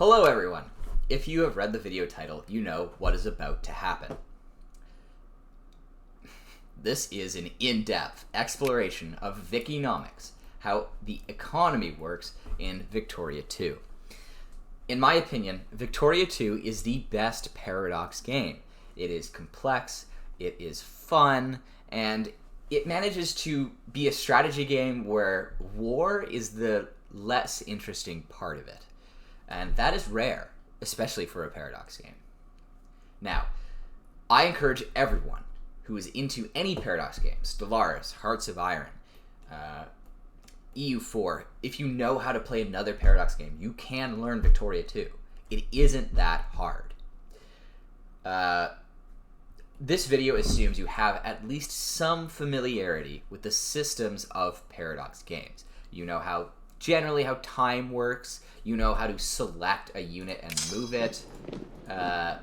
Hello everyone! If you have read the video title, you know what is about to happen. This is an in-depth exploration of Vickynomics, how the economy works in Victoria 2. In my opinion, Victoria 2 is the best Paradox game. It is complex, it is fun, and it manages to be a strategy game where war is the less interesting part of it. And that is rare, especially for a Paradox game. Now, I encourage everyone who is into any Paradox games, Stellaris, Hearts of Iron, EU4, if you know how to play another Paradox game, you can learn Victoria 2. It isn't that hard. This video assumes you have at least some familiarity with the systems of Paradox games. You know generally how time works, you know how to select a unit and move it. But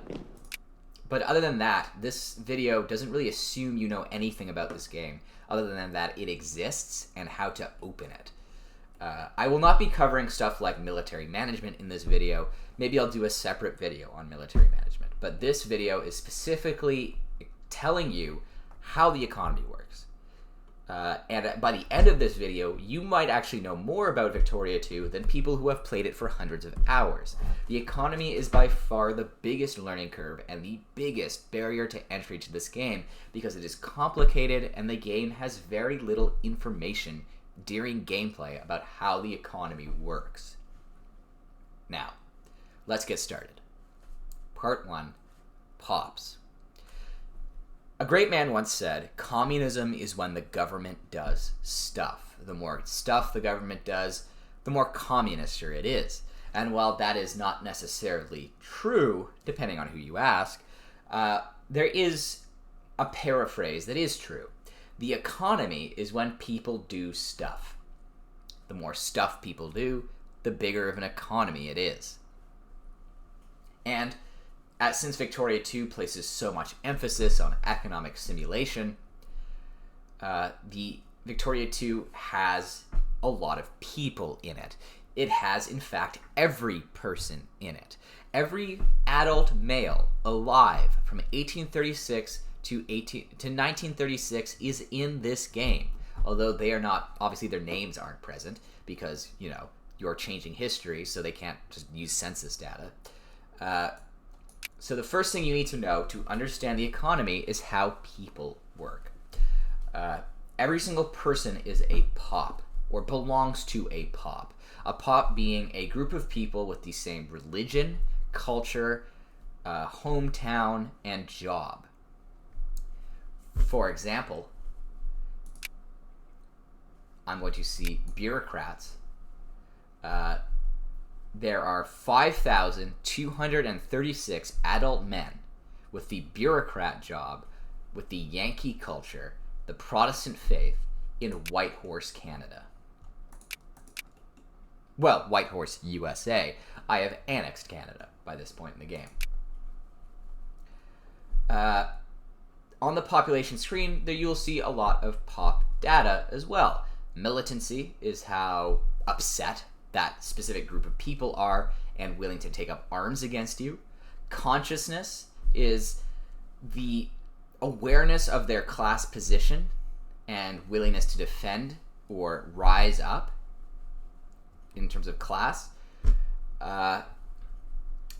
other than that, this video doesn't really assume you know anything about this game, other than that it exists and how to open it. I will not be covering stuff like military management in this video. Maybe I'll do a separate video on military management. But this video is specifically telling you how the economy works. And by the end of this video, you might actually know more about Victoria 2 than people who have played it for hundreds of hours. The economy is by far the biggest learning curve and the biggest barrier to entry to this game because it is complicated and the game has very little information during gameplay about how the economy works. Now, let's get started. Part 1, Pops. A great man once said, communism is when the government does stuff. The more stuff the government does, the more communister it is. And while that is not necessarily true, depending on who you ask, there is a paraphrase that is true. The economy is when people do stuff. The more stuff people do, the bigger of an economy it is. And since Victoria 2 places so much emphasis on economic simulation, the Victoria 2 has a lot of people in it. It has, in fact, every person in it. Every adult male alive from 1836 to 1936 is in this game. Although they are not, obviously their names aren't present because, you know, you're changing history, so they can't just use census data. So the first thing you need to know to understand the economy is how people work. Every single person is a pop, or belongs to a pop. A pop being a group of people with the same religion, culture, hometown, and job. For example, I'm going to see bureaucrats. There are 5,236 adult men with the bureaucrat job, with the Yankee culture, the Protestant faith, in Whitehorse, Canada. Well, Whitehorse, USA. I have annexed Canada by this point in the game. On the population screen, there you'll see a lot of pop data as well. Militancy is how upset that specific group of people are and willing to take up arms against you. Consciousness is the awareness of their class position and willingness to defend or rise up in terms of class. And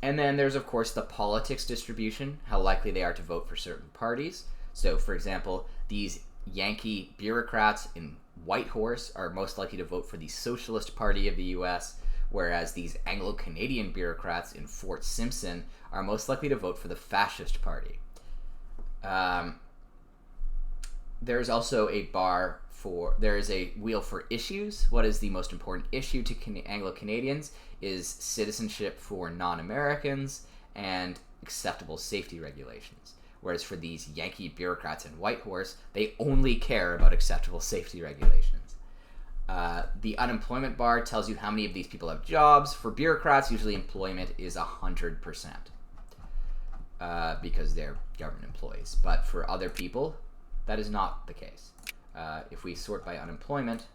then there's, of course, the politics distribution, how likely they are to vote for certain parties. So, for example, these Yankee bureaucrats in Whitehorse are most likely to vote for the Socialist Party of the US, whereas these Anglo-Canadian bureaucrats in Fort Simpson are most likely to vote for the Fascist Party. There's also there is a wheel for issues. What is the most important issue to Anglo-Canadians is citizenship for non-Americans and acceptable safety regulations. Whereas for these Yankee bureaucrats in Whitehorse, they only care about acceptable safety regulations. The unemployment bar tells you how many of these people have jobs. For bureaucrats, usually employment is 100% because they're government employees. But for other people, that is not the case. If we sort by unemployment,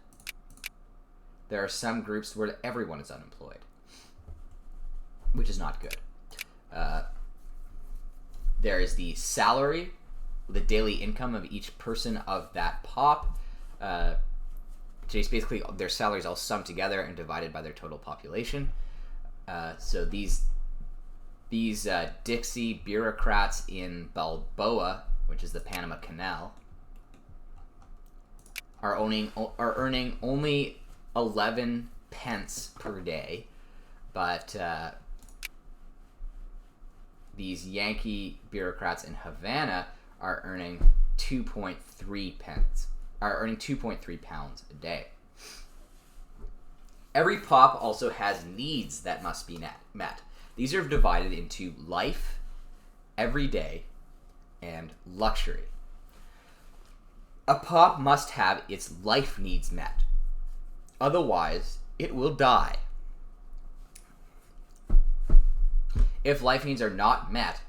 there are some groups where everyone is unemployed. which is not good. There is the salary, the daily income of each person of that pop. Just basically their salaries all summed together and divided by their total population. So these Dixie bureaucrats in Balboa, which is the Panama Canal, are earning only 11 pence per day, but these Yankee bureaucrats in Havana are earning 2.3 pence. Are earning 2.3 pounds a day. Every pop also has needs that must be met. These are divided into life, everyday, and luxury. A pop must have its life needs met. Otherwise, it will die. If life needs are not met,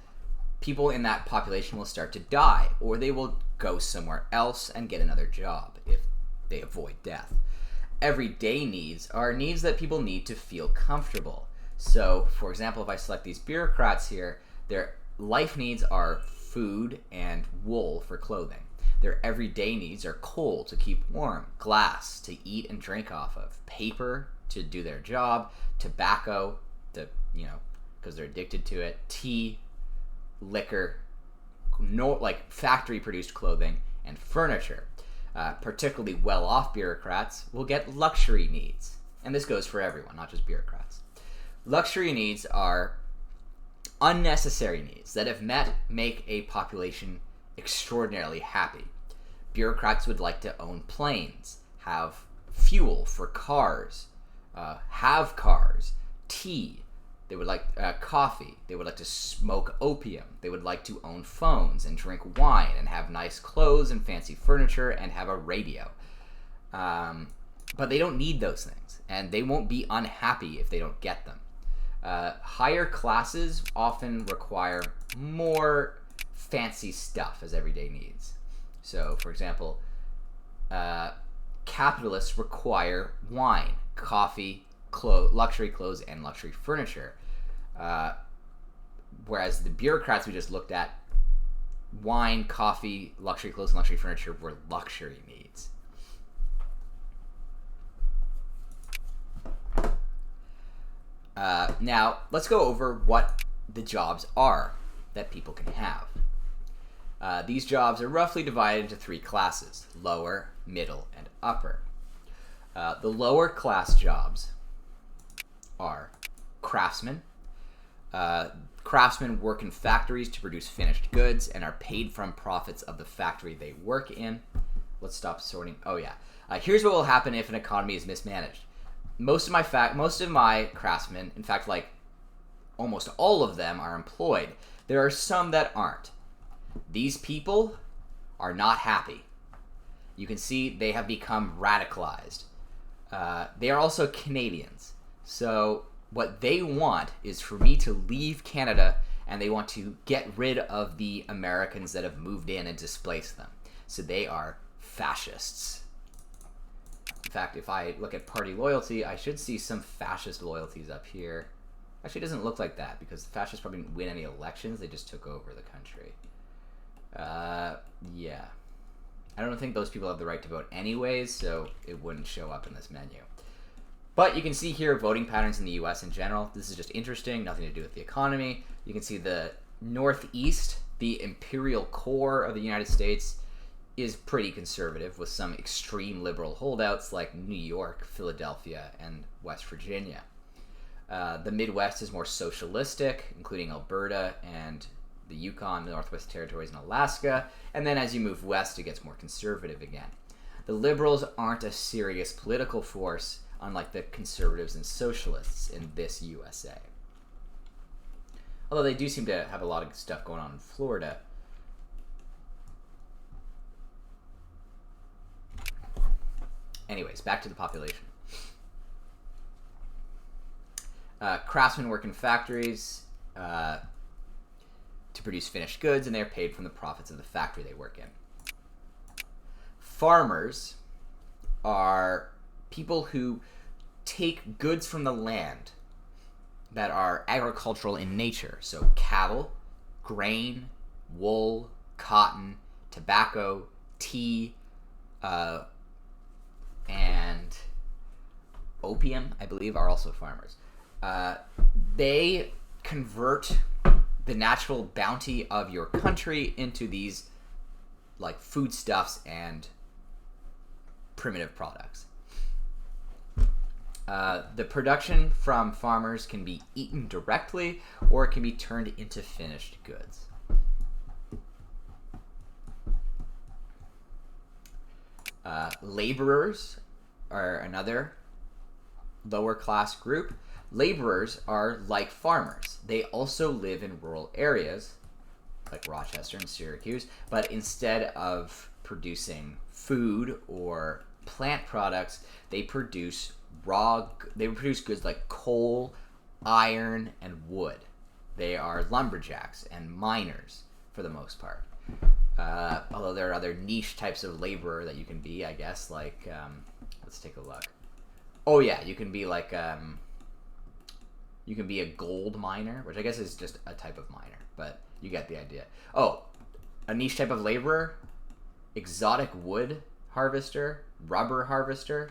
people in that population will start to die, or they will go somewhere else and get another job if they avoid death. Everyday needs are needs that people need to feel comfortable. So, for example, if I select these bureaucrats here, their life needs are food and wool for clothing. Their everyday needs are coal to keep warm, glass to eat and drink off of, paper to do their job, tobacco to, because they're addicted to it, tea, liquor, factory produced clothing, and furniture. Particularly well-off bureaucrats will get luxury needs. And this goes for everyone, not just bureaucrats. Luxury needs are unnecessary needs that, if met, make a population extraordinarily happy. Bureaucrats would like to own planes, have fuel for cars, have cars, tea. They would like coffee. They would like to smoke opium. They would like to own phones and drink wine and have nice clothes and fancy furniture and have a radio. But they don't need those things, and they won't be unhappy if they don't get them. Higher classes often require more fancy stuff as everyday needs. So, for example, capitalists require wine, coffee, luxury clothes, and luxury furniture. Whereas the bureaucrats we just looked at, wine, coffee, luxury clothes, and luxury furniture were luxury needs. Now, let's go over what the jobs are that people can have. These jobs are roughly divided into three classes: lower, middle, and upper. The lower class jobs are craftsmen. Craftsmen work in factories to produce finished goods and are paid from profits of the factory they work in. Let's stop sorting. Oh yeah. Here's what will happen if an economy is mismanaged. Most of my craftsmen, in fact, like almost all of them, are employed. There are some that aren't. These people are not happy. You can see they have become radicalized. They are also Canadians. So what they want is for me to leave Canada, and they want to get rid of the Americans that have moved in and displaced them. So they are fascists. In fact, if I look at party loyalty, I should see some fascist loyalties up here. Actually, it doesn't look like that, because the fascists probably didn't win any elections. They just took over the country. Yeah. I don't think those people have the right to vote anyways, so it wouldn't show up in this menu. But you can see here voting patterns in the US in general. This is just interesting, nothing to do with the economy. You can see the Northeast, the imperial core of the United States, is pretty conservative, with some extreme liberal holdouts like New York, Philadelphia, and West Virginia. The Midwest is more socialistic, including Alberta and the Yukon, the Northwest Territories, and Alaska. And then as you move west, it gets more conservative again. The liberals aren't a serious political force, unlike the conservatives and socialists in this USA. Although they do seem to have a lot of stuff going on in Florida. Anyways, back to the population. Craftsmen work in factories to produce finished goods, and they are paid from the profits of the factory they work in. Farmers are people who take goods from the land, that are agricultural in nature. So cattle, grain, wool, cotton, tobacco, tea, and opium, I believe, are also farmers. They convert the natural bounty of your country into these like foodstuffs and primitive products. The production from farmers can be eaten directly, or it can be turned into finished goods. Laborers are another lower class group. Laborers are like farmers. They also live in rural areas, like Rochester and Syracuse, but instead of producing food or plant products, they produce goods like coal, iron, and wood. They are lumberjacks and miners for the most part. Although there are other niche types of laborer that you can be, I guess, like, let's take a look. Oh yeah, you can be like, you can be a gold miner, which I guess is just a type of miner, but you get the idea. Oh, a niche type of laborer, exotic wood harvester, rubber harvester.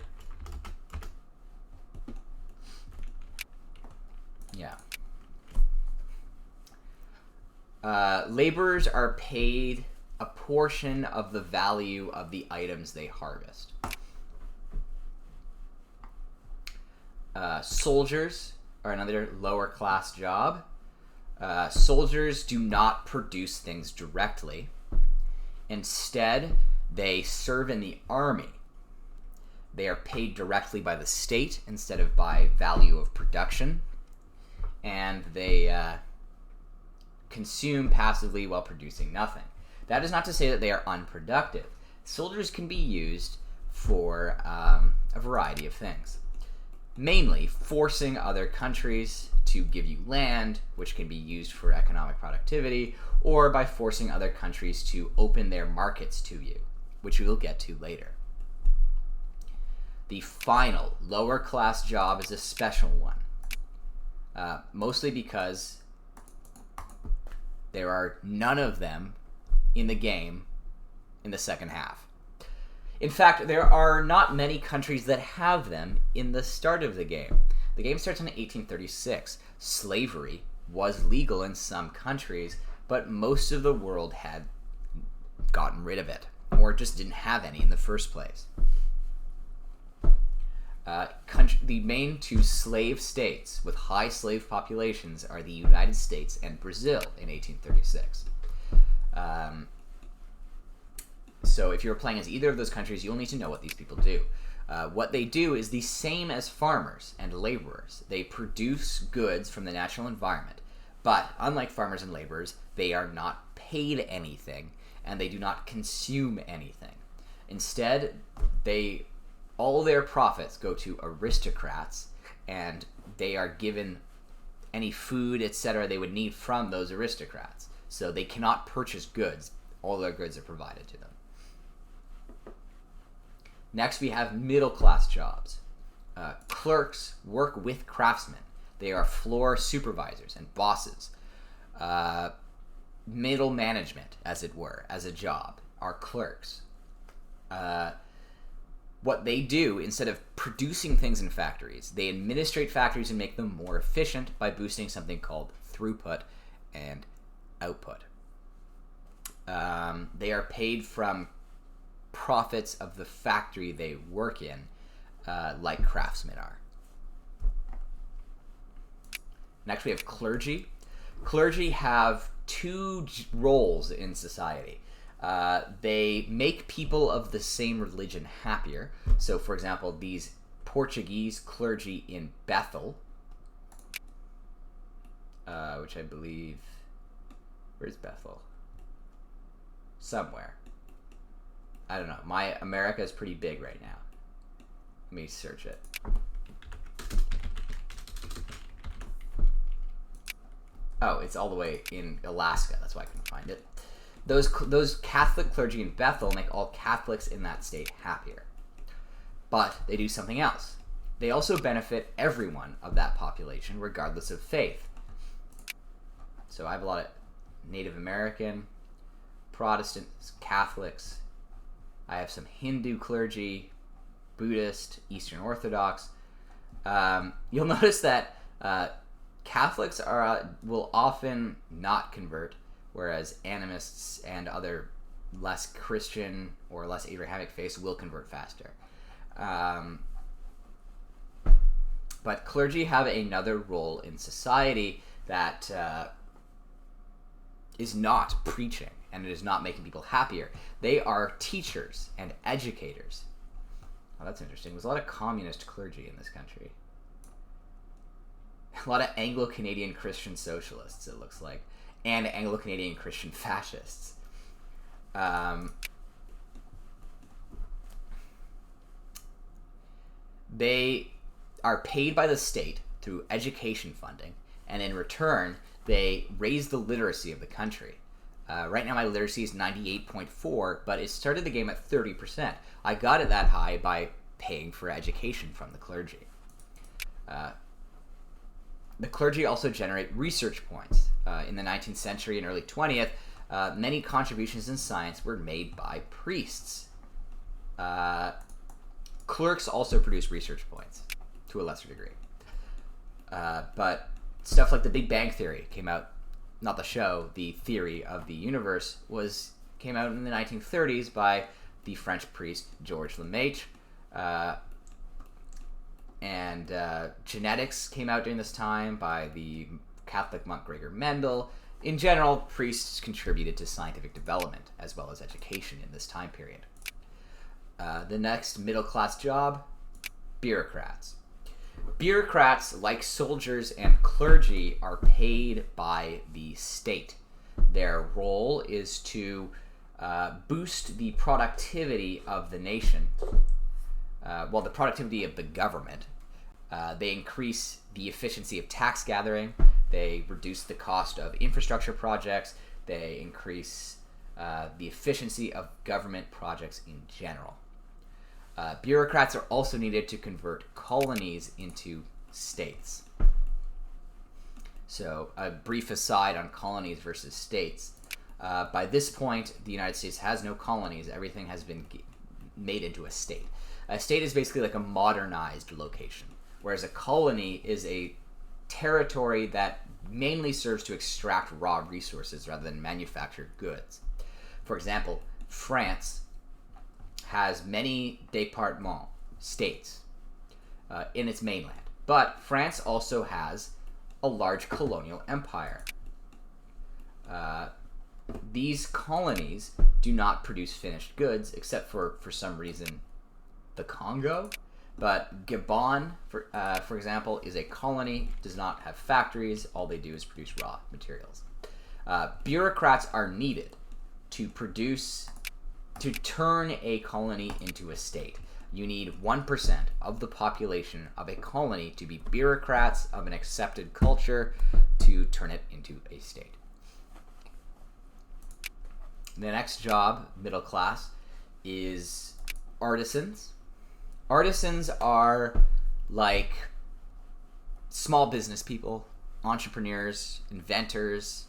Yeah. Laborers are paid a portion of the value of the items they harvest. Soldiers are another lower class job. Soldiers do not produce things directly. Instead, they serve in the army. They are paid directly by the state instead of by value of production. And they consume passively while producing nothing. That is not to say that they are unproductive. Soldiers can be used for a variety of things. Mainly forcing other countries to give you land, which can be used for economic productivity, or by forcing other countries to open their markets to you, which we will get to later. The final lower class job is a special one, mostly because there are none of them in the game in the second half. In fact, there are not many countries that have them in the start of the game. The game starts in 1836. Slavery was legal in some countries, but most of the world had gotten rid of it, or just didn't have any in the first place. The main two slave states with high slave populations are the United States and Brazil in 1836. So if you're playing as either of those countries, you'll need to know what these people do. What they do is the same as farmers and laborers. They produce goods from the natural environment, but unlike farmers and laborers, they are not paid anything, and they do not consume anything. Instead, all their profits go to aristocrats, and they are given any food, etc. they would need from those aristocrats. So they cannot purchase goods. All their goods are provided to them. Next, we have middle-class jobs. Clerks work with craftsmen. They are floor supervisors and bosses. Middle management, as it were, as a job, are clerks. What they do, instead of producing things in factories, they administrate factories and make them more efficient by boosting something called throughput and output. They are paid from profits of the factory they work in, like craftsmen are. Next, we have clergy. Clergy have two roles in society. They make people of the same religion happier. So, for example, these Portuguese clergy in Bethel, which I believe... Where's Bethel? Somewhere. I don't know. My America is pretty big right now. Let me search it. Oh, it's all the way in Alaska. That's why I couldn't find it. Those Catholic clergy in Bethel make all Catholics in that state happier. But they do something else. they also benefit everyone of that population, regardless of faith. So I have a lot of Native American, Protestants, Catholics. I have some Hindu clergy, Buddhist, Eastern Orthodox. You'll notice that Catholics will often not convert, whereas animists and other less Christian or less Abrahamic faiths will convert faster. But clergy have another role in society that is not preaching, and it is not making people happier. They are teachers and educators. Oh, that's interesting. There's a lot of communist clergy in this country. A lot of Anglo-Canadian Christian socialists, it looks like, and Anglo-Canadian Christian fascists. They are paid by the state through education funding, and in return, they raise the literacy of the country. Right now my literacy is 98.4, but it started the game at 30%. I got it that high by paying for education from the clergy. The clergy also generate research points. In the 19th century and early 20th, many contributions in science were made by priests. Clerks also produce research points, to a lesser degree. But stuff like the Big Bang Theory came out, not the show, the theory of the universe, came out in the 1930s by the French priest Georges Lemaitre. And genetics came out during this time by the Catholic monk Gregor Mendel. In general, priests contributed to scientific development as well as education in this time period. The next middle-class job, bureaucrats. Bureaucrats, like soldiers and clergy, are paid by the state. Their role is to boost the productivity of the nation, the productivity of the government. They increase the efficiency of tax gathering. They reduce the cost of infrastructure projects. They increase the efficiency of government projects in general. Bureaucrats are also needed to convert colonies into states. So, a brief aside on colonies versus states. By this point, the United States has no colonies. Everything has been made into a state. A state is basically like a modernized location, whereas a colony is a territory that mainly serves to extract raw resources rather than manufacture goods. For example, France has many départements, states, in its mainland. But France also has a large colonial empire. These colonies do not produce finished goods, except for some reason, the Congo. But Gabon, for example, is a colony, does not have factories. All they do is produce raw materials. Bureaucrats are needed to turn a colony into a state. You need 1% of the population of a colony to be bureaucrats of an accepted culture to turn it into a state. The next job, middle class, is artisans. Artisans are like small business people, entrepreneurs, inventors,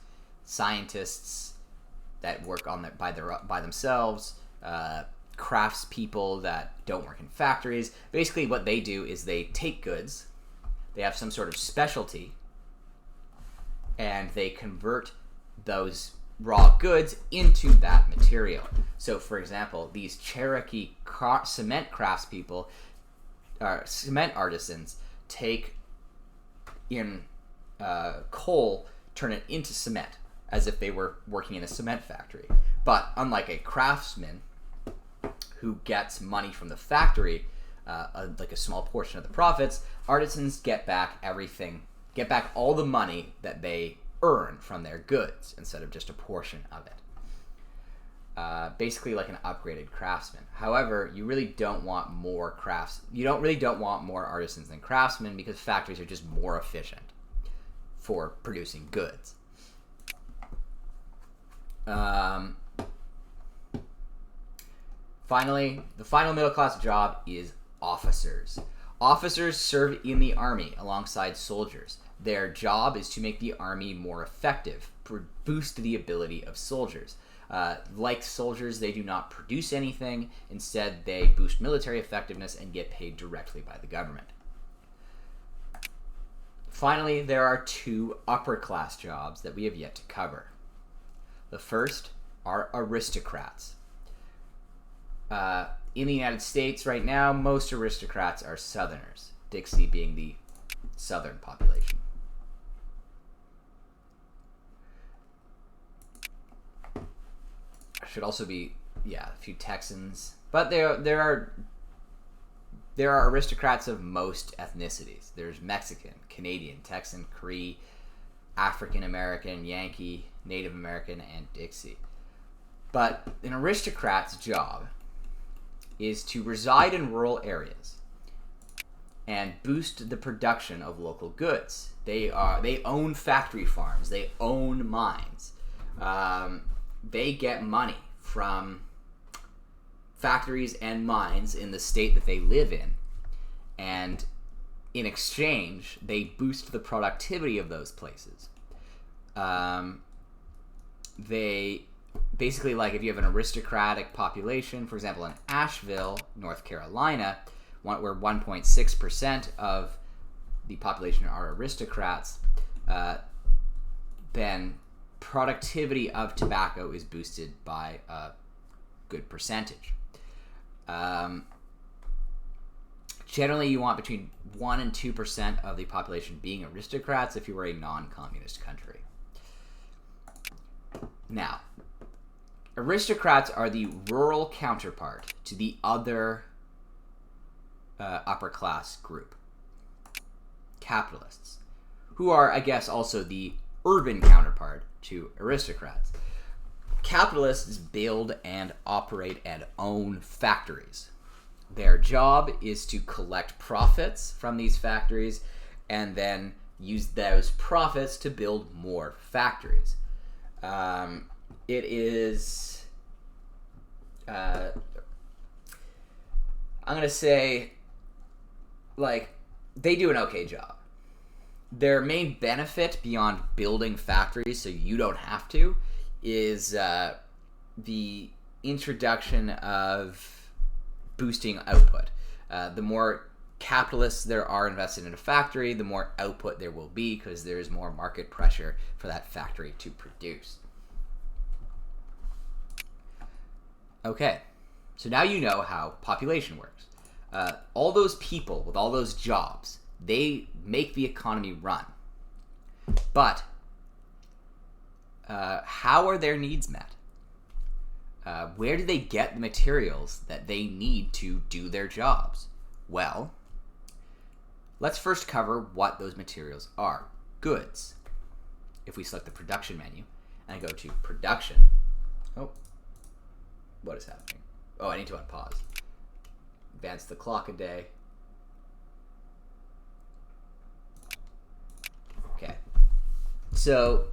scientists that work by themselves, craftspeople that don't work in factories. Basically what they do is they take goods, they have some sort of specialty, and they convert those raw goods into that material. So, for example, these Cherokee cement craftspeople, cement artisans, take in coal, turn it into cement, as if they were working in a cement factory. But unlike a craftsman who gets money from the factory, like a small portion of the profits, artisans get back all the money that they earn from their goods instead of just a portion of it. Basically like an upgraded craftsman. However, you really don't want more more artisans than craftsmen, because factories are just more efficient for producing goods. Finally, the final middle class job is officers. Officers serve in the army alongside soldiers. Their job is to make the army more effective, boost the ability of soldiers. Like soldiers, they do not produce anything. Instead, they boost military effectiveness and get paid directly by the government. Finally, there are two upper class jobs that we have yet to cover. The first are aristocrats. In the United States right now, most aristocrats are Southerners, Dixie being the Southern population. Should also be, a few Texans, but there are aristocrats of most ethnicities. There's Mexican, Canadian, Texan, Cree, African American, Yankee, Native American, and Dixie. But an aristocrat's job is to reside in rural areas and boost the production of local goods. They own factory farms. They own mines. They get money from factories and mines in the state that they live in, and in exchange, they boost the productivity of those places. They basically, like, if you have an aristocratic population, for example, in Asheville, North Carolina, where 1.6% of the population are aristocrats, then productivity of tobacco is boosted by a good percentage. Generally, you want between 1 and 2% of the population being aristocrats if you were a non-communist country. Now, aristocrats are the rural counterpart to the other upper class group, capitalists, who are, I guess, also the urban counterpart to aristocrats. Capitalists build and operate and own factories. Their job is to collect profits from these factories and then use those profits to build more factories. It is, I'm going to say, like, they do an okay job. Their main benefit beyond building factories so you don't have to is the introduction of boosting output. The more capitalists there are invested in a factory, the more output there will be because there is more market pressure for that factory to produce. Okay, so now you know how population works. All those people with all those jobs, they make the economy run. But how are their needs met? Where do they get the materials that they need to do their jobs? Well, let's first cover what those materials are. Goods. If we select the production menu and go to production. Oh, what is happening? Oh, I need to unpause. Advance the clock a day. Okay. So,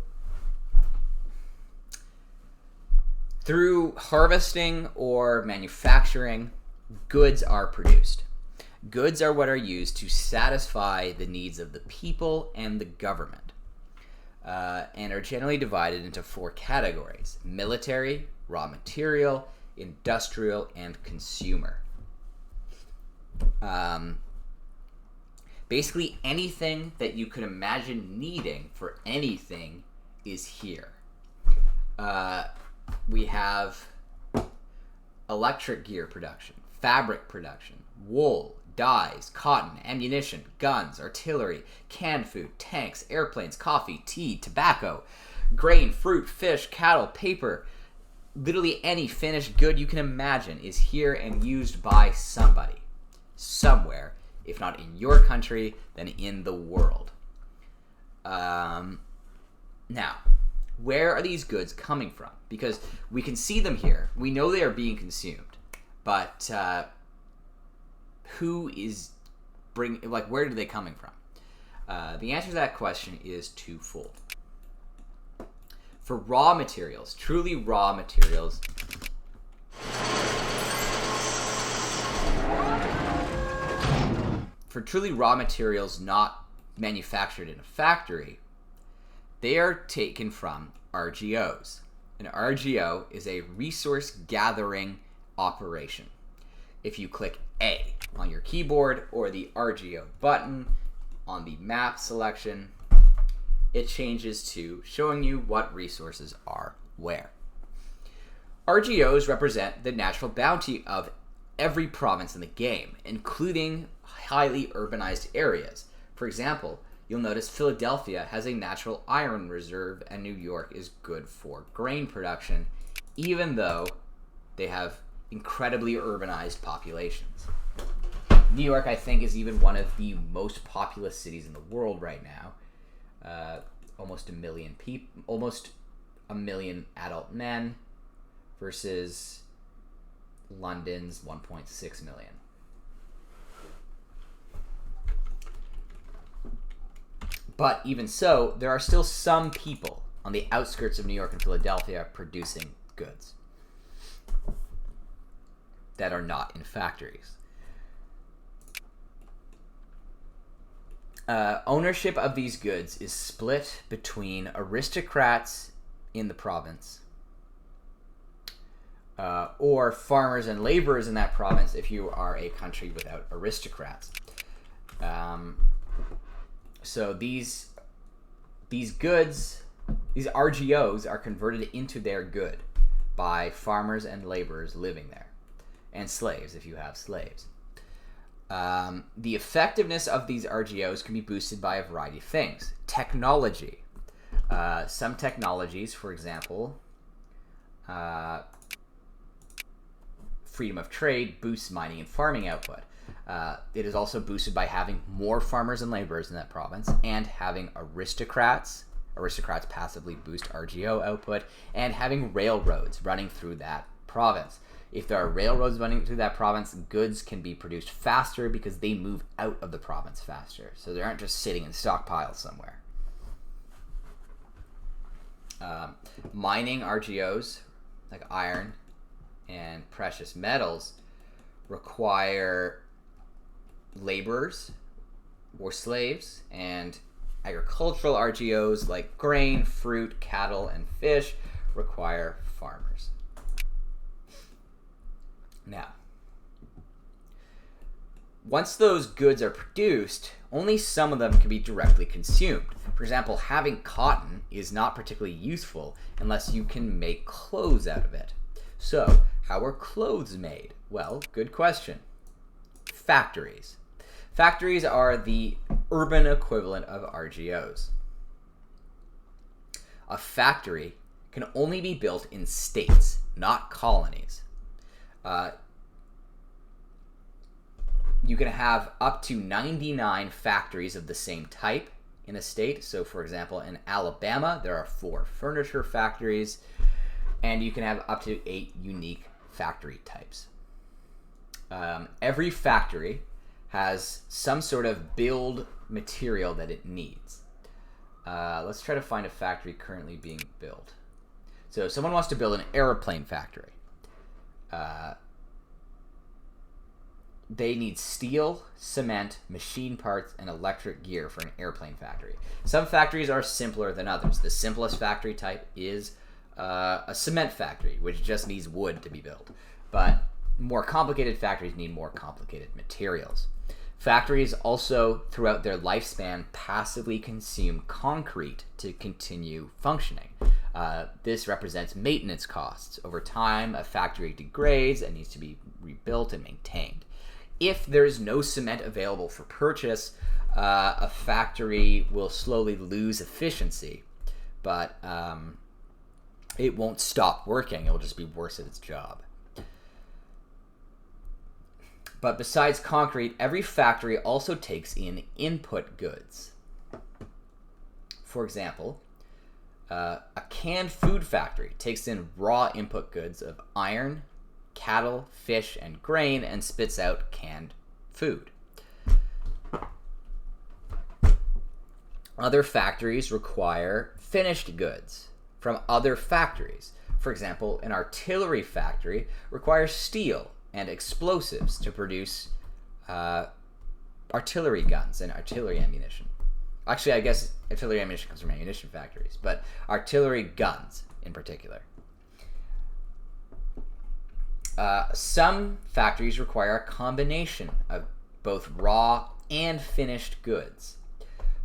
through harvesting or manufacturing, goods are produced. Goods are what are used to satisfy the needs of the people and the government, and are generally divided into 4 categories: military, raw material, industrial, and consumer. Basically anything that you could imagine needing for anything is here. We have electric gear production, fabric production, wool, dyes, cotton, ammunition, guns, artillery, canned food, tanks, airplanes, coffee, tea, tobacco, grain, fruit, fish, cattle, paper. Literally any finished good you can imagine is here and used by somebody, somewhere, if not in your country, then in the world. Now, where are these goods coming from? Because we can see them here. We know they are being consumed, but who is where are they coming from? The answer to that question is twofold. For raw materials, truly raw materials, for truly raw materials not manufactured in a factory, they are taken from RGOs. An RGO is a resource gathering operation. If you click A on your keyboard or the RGO button on the map selection, it changes to showing you what resources are where. RGOs represent the natural bounty of every province in the game, including highly urbanized areas. For example, you'll notice Philadelphia has a natural iron reserve and New York is good for grain production, even though they have incredibly urbanized populations. New York, I think, is even one of the most populous cities in the world right now. Almost a million people, almost a million adult men versus London's 1.6 million. But even so, there are still some people on the outskirts of New York and Philadelphia producing goods that are not in factories. Ownership of these goods is split between aristocrats in the province or farmers and laborers in that province if you are a country without aristocrats. So these goods, these RGOs, are converted into their good by farmers and laborers living there, and slaves if you have slaves. The effectiveness of these RGOs can be boosted by a variety of things. Technology. Some technologies, for example, freedom of trade boosts mining and farming output. It is also boosted by having more farmers and laborers in that province and having aristocrats. Aristocrats passively boost RGO output, and having railroads running through that province. If there are railroads running through that province, goods can be produced faster because they move out of the province faster. So they aren't just sitting in stockpiles somewhere. Mining RGOs, like iron and precious metals, require laborers or slaves, and agricultural RGOs like grain, fruit, cattle, and fish require farmers. Now, once those goods are produced, only some of them can be directly consumed. For example, having cotton is not particularly useful unless you can make clothes out of it. So, how are clothes made? Well, good question. Factories. Factories are the urban equivalent of RGOs. A factory can only be built in states, not colonies. You can have up to 99 factories of the same type in a state. So, for example, in Alabama, there are 4 furniture factories, and you can have up to 8 unique factory types. Every factory has some sort of build material that it needs. Let's try to find a factory currently being built. So, someone wants to build an airplane factory. They need steel, cement, machine parts, and electric gear for an airplane factory. Some factories are simpler than others. The simplest factory type is a cement factory, which just needs wood to be built. But more complicated factories need more complicated materials. Factories also, throughout their lifespan, passively consume concrete to continue functioning. This represents maintenance costs. Over time, a factory degrades and needs to be rebuilt and maintained. If there is no cement available for purchase, a factory will slowly lose efficiency, but it won't stop working. It will just be worse at its job. But besides concrete, every factory also takes in input goods. For example, a canned food factory takes in raw input goods of iron, cattle, fish, and grain, and spits out canned food. Other factories require finished goods from other factories. For example, an artillery factory requires steel and explosives to produce artillery guns and artillery ammunition. Actually, I guess artillery ammunition comes from ammunition factories, but artillery guns in particular. Some factories require a combination of both raw and finished goods.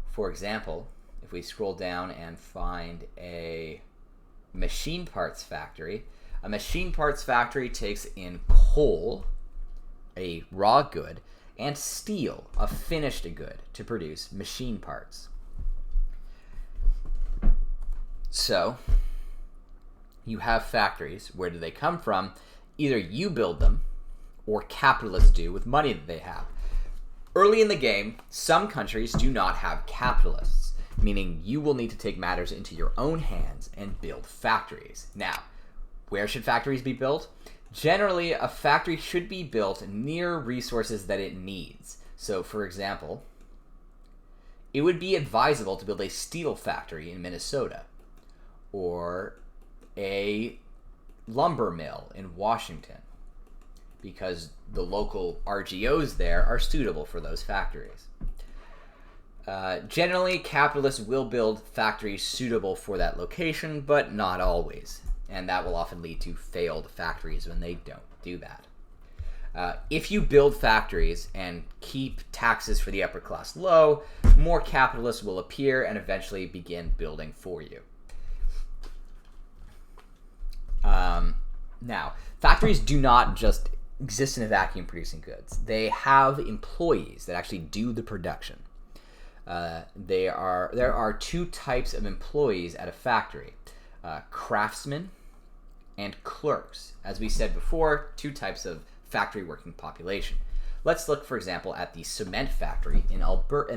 For example, if we scroll down and find a machine parts factory, a machine parts factory takes in coal, a raw good, and steel, a finished good, to produce machine parts. So, you have factories. Where do they come from? Either you build them, or capitalists do with money that they have. Early in the game, some countries do not have capitalists, meaning you will need to take matters into your own hands and build factories. Now, where should factories be built? Generally, a factory should be built near resources that it needs. So, for example, it would be advisable to build a steel factory in Minnesota, or a lumber mill in Washington, because the local RGOs there are suitable for those factories. Generally, capitalists will build factories suitable for that location, but not always. And that will often lead to failed factories when they don't do that. If you build factories and keep taxes for the upper class low, more capitalists will appear and eventually begin building for you. Now, factories do not just exist in a vacuum producing goods. They have employees that actually do the production. There are two types of employees at a factory: craftsmen and clerks. As we said before, two types of factory working population. Let's look, for example, at the cement factory in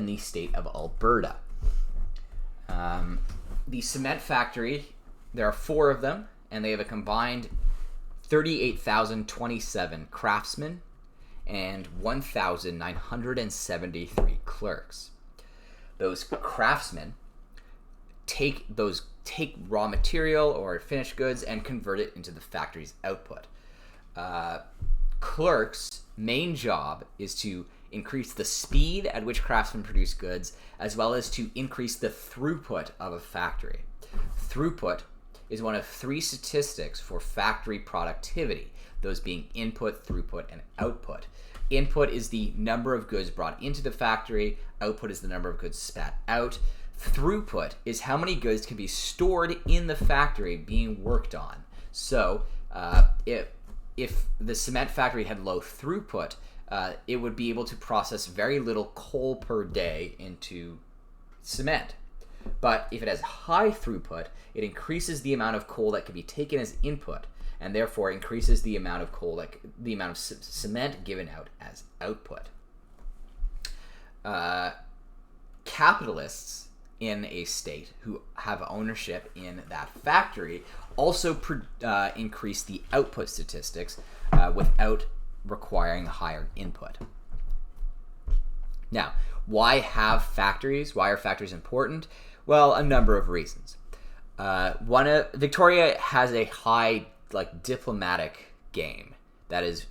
the state of Alberta. The cement factory, there are 4 of them, and they have a combined 38,027 craftsmen and 1,973 clerks. Those craftsmen take raw material or finished goods and convert it into the factory's output. Clerks' main job is to increase the speed at which craftsmen produce goods, as well as to increase the throughput of a factory. Throughput is one of 3 statistics for factory productivity, those being input, throughput, and output. Input is the number of goods brought into the factory. Output is the number of goods spat out. Throughput is how many goods can be stored in the factory being worked on. So if the cement factory had low throughput, it would be able to process very little coal per day into cement. But if it has high throughput, it increases the amount of coal that can be taken as input, and therefore increases the amount of cement given out as output. Capitalists in a state who have ownership in that factory also increase the output statistics without requiring higher input. Now, why have factories? Why are factories important? Well, a number of reasons. Victoria has a high diplomatic game that is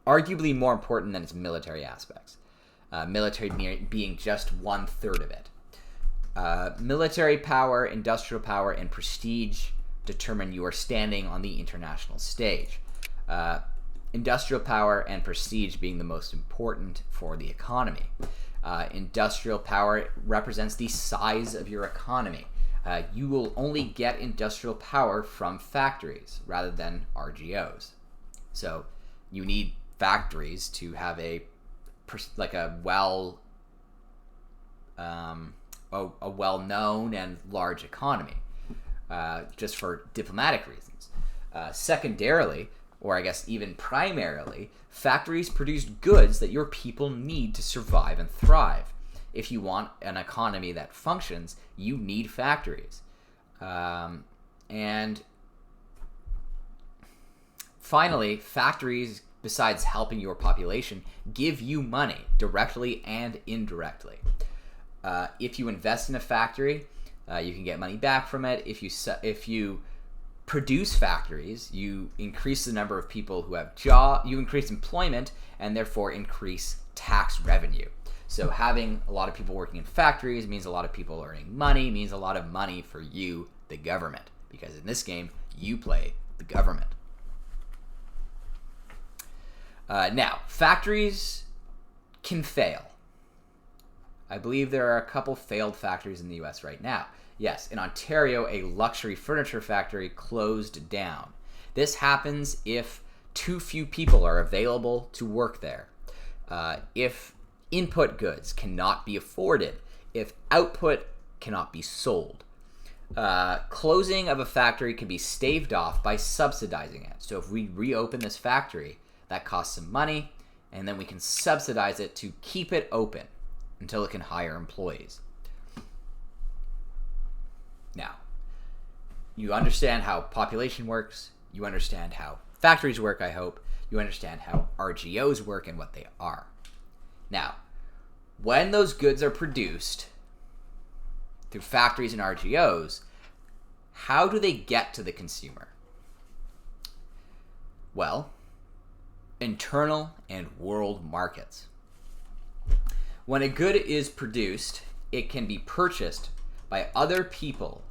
arguably more important than its military aspects. Military being just 1/3 of it. Military power, industrial power, and prestige determine your standing on the international stage. Industrial power and prestige being the most important for the economy. Industrial power represents the size of your economy. You will only get industrial power from factories rather than RGOs. So you need factories to have a well-known and large economy, just for diplomatic reasons. Secondarily, or I guess even primarily, factories produce goods that your people need to survive and thrive. If you want an economy that functions, you need factories. And finally, factories, besides helping your population, give you money directly and indirectly. If you invest in a factory, you can get money back from it. If you produce factories, you increase the number of people who have jobs, you increase employment, and therefore increase tax revenue. So having a lot of people working in factories means a lot of people earning money, means a lot of money for you, the government. Because in this game, you play the government. Now, factories can fail. I believe there are a couple failed factories in the US right now. Yes, in Ontario, a luxury furniture factory closed down. This happens if too few people are available to work there. If input goods cannot be afforded, if output cannot be sold. Closing of a factory can be staved off by subsidizing it. So if we reopen this factory, that costs some money, and then we can subsidize it to keep it open until it can hire employees. Now, you understand how population works, you understand how factories work, I hope, you understand how RGOs work and what they are. Now, when those goods are produced through factories and RGOs, how do they get to the consumer? Well, internal and world markets. When a good is produced, it can be purchased by other people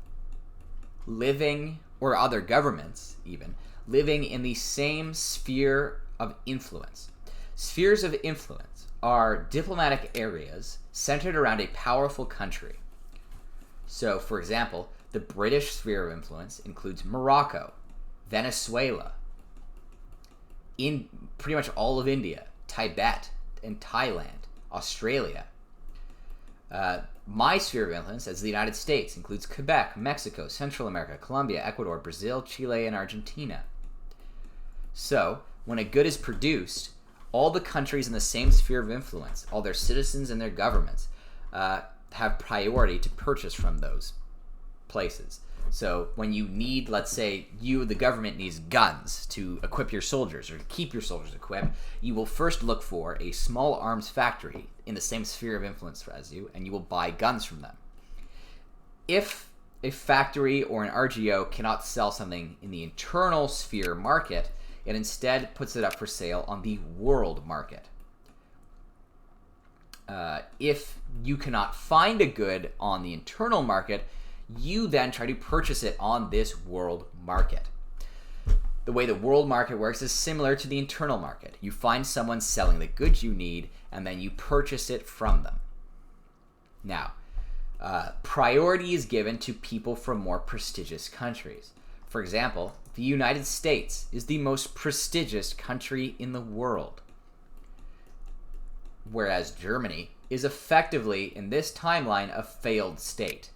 living, or other governments even, living in the same sphere of influence. Spheres of influence are diplomatic areas centered around a powerful country. So, for example, the British sphere of influence includes Morocco, Venezuela, in pretty much all of India, Tibet, and Thailand, Australia. My sphere of influence as the United States includes Quebec, Mexico, Central America, Colombia, Ecuador, Brazil, Chile, and Argentina. So, when a good is produced, all the countries in the same sphere of influence, all their citizens and their governments, have priority to purchase from those places. So when you need, let's say, the government needs guns to equip your soldiers or to keep your soldiers equipped, you will first look for a small arms factory in the same sphere of influence as you, and you will buy guns from them. If a factory or an RGO cannot sell something in the internal sphere market, it instead puts it up for sale on the world market. If you cannot find a good on the internal market, you then try to purchase it on this world market. The way the world market works is similar to the internal market. You find someone selling the goods you need, and then you purchase it from them. Now, priority is given to people from more prestigious countries. For example, the United States is the most prestigious country in the world, whereas Germany is effectively, in this timeline, a failed state.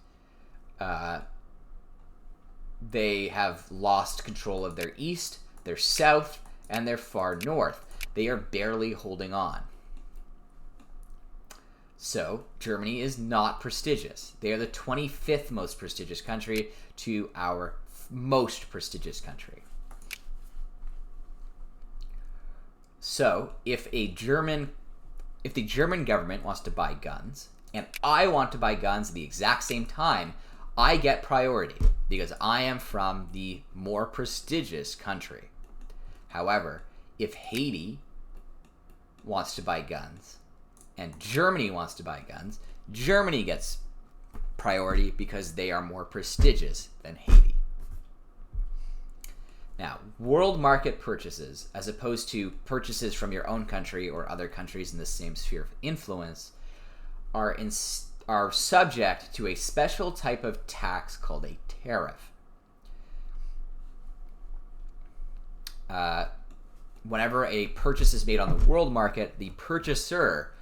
They have lost control of their east, their south, and their far north. They are barely holding on. So, Germany is not prestigious. They are the 25th most prestigious country to our most prestigious country. So, if the German government wants to buy guns, and I want to buy guns at the exact same time, I get priority because I am from the more prestigious country. However, if Haiti wants to buy guns and Germany wants to buy guns, Germany gets priority because they are more prestigious than Haiti. Now, world market purchases, as opposed to purchases from your own country or other countries in the same sphere of influence, are subject to a special type of tax called a tariff. Whenever a purchase is made on the world market, the purchaser